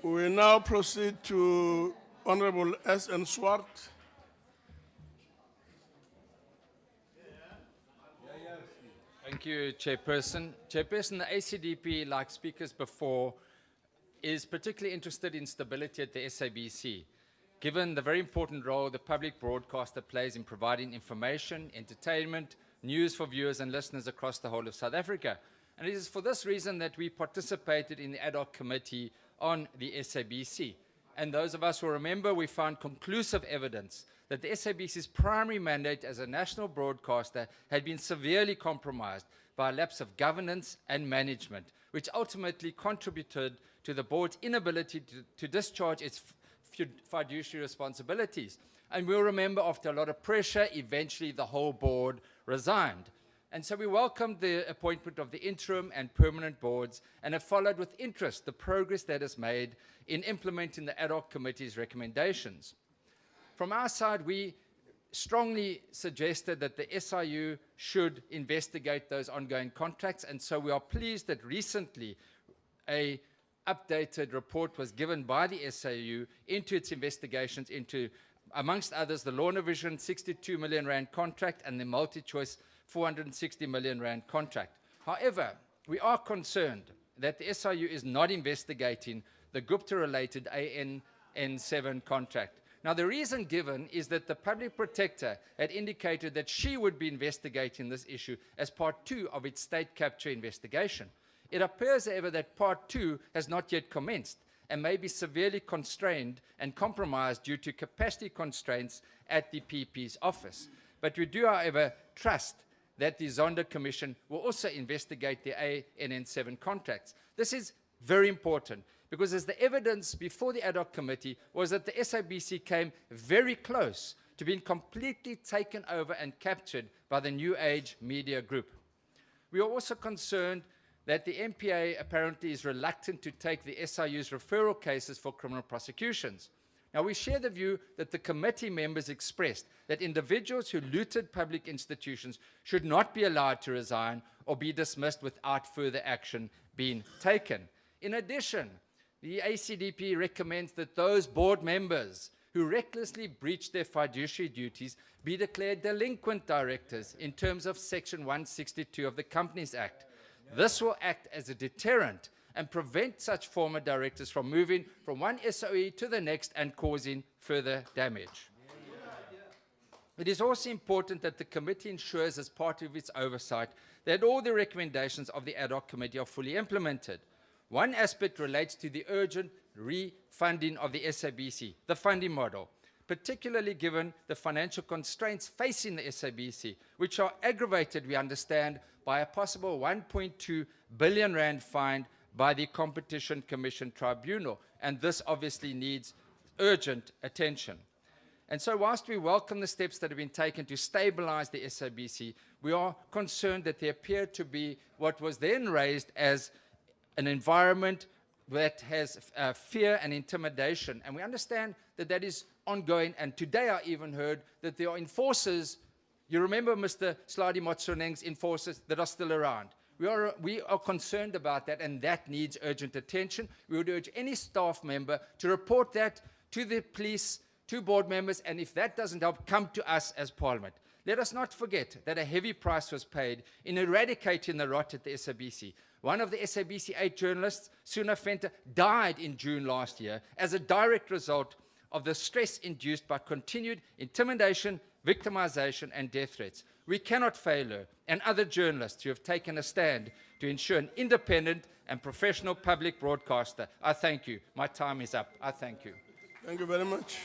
We now proceed to Honorable S.N. Swart. Thank you, Chairperson. Chairperson, the ACDP, like speakers before, is particularly interested in stability at the SABC, given the very important role the public broadcaster plays in providing information, entertainment, news for viewers and listeners across the whole of South Africa. And it is for this reason that we participated in the ad hoc committee on the SABC. And those of us who remember, we found conclusive evidence that the SABC's primary mandate as a national broadcaster had been severely compromised by a lapse of governance and management, which ultimately contributed to the board's inability to discharge its fiduciary responsibilities. And we'll remember, after a lot of pressure, eventually the whole board resigned. And so we welcomed the appointment of the interim and permanent boards and have followed with interest the progress that is made in implementing the ad hoc committee's recommendations. From our side, we strongly suggested that the SIU should investigate those ongoing contracts, and so we are pleased that recently an updated report was given by the SIU into its investigations into, amongst others, the Lorna Vision 62 million rand contract and the multi-choice 460 million rand contract. However, we are concerned that the SIU is not investigating the Gupta-related ANN7 contract. Now, the reason given is that the public protector had indicated that she would be investigating this issue as part 2 of its state capture investigation. It appears, however, that part 2 has not yet commenced and may be severely constrained and compromised due to capacity constraints at the PP's office. But we do, however, trust that the Zondo Commission will also investigate the ANN7 contracts. This is very important because as the evidence before the ad hoc committee was that the SABC came very close to being completely taken over and captured by the New Age media group. We are also concerned that the MPA apparently is reluctant to take the SIU's referral cases for criminal prosecutions. Now, we share the view that the committee members expressed that individuals who looted public institutions should not be allowed to resign or be dismissed without further action being taken. In addition, the ACDP recommends that those board members who recklessly breach their fiduciary duties be declared delinquent directors in terms of Section 162 of the Companies Act. This will act as a deterrent and prevent such former directors from moving from one SOE to the next and causing further damage. It is also important that the committee ensures, as part of its oversight, that all the recommendations of the ad hoc committee are fully implemented. One aspect relates to the urgent refunding of the SABC, the funding model, particularly given the financial constraints facing the SABC, which are aggravated, we understand, by a possible 1.2 billion rand fine by the Competition Commission Tribunal, and this obviously needs urgent attention. And so whilst we welcome the steps that have been taken to stabilize the SABC, we are concerned that there appear to be what was then raised as an environment that has fear and intimidation, and we understand that that is ongoing, and today I even heard that there are enforcers, you remember Mr. Sladi Motsoneng's enforcers, that are still around. We are concerned about that, and that needs urgent attention. We would urge any staff member to report that to the police, to board members, and if that doesn't help, come to us as Parliament. Let us not forget that a heavy price was paid in eradicating the rot at the SABC. One of the SABC 8 journalists, Suna Venter, died in June last year as a direct result of the stress induced by continued intimidation, victimization, and death threats. We cannot fail her and other journalists who have taken a stand to ensure an independent and professional public broadcaster. I thank you. My time is up. I thank you. Thank you very much.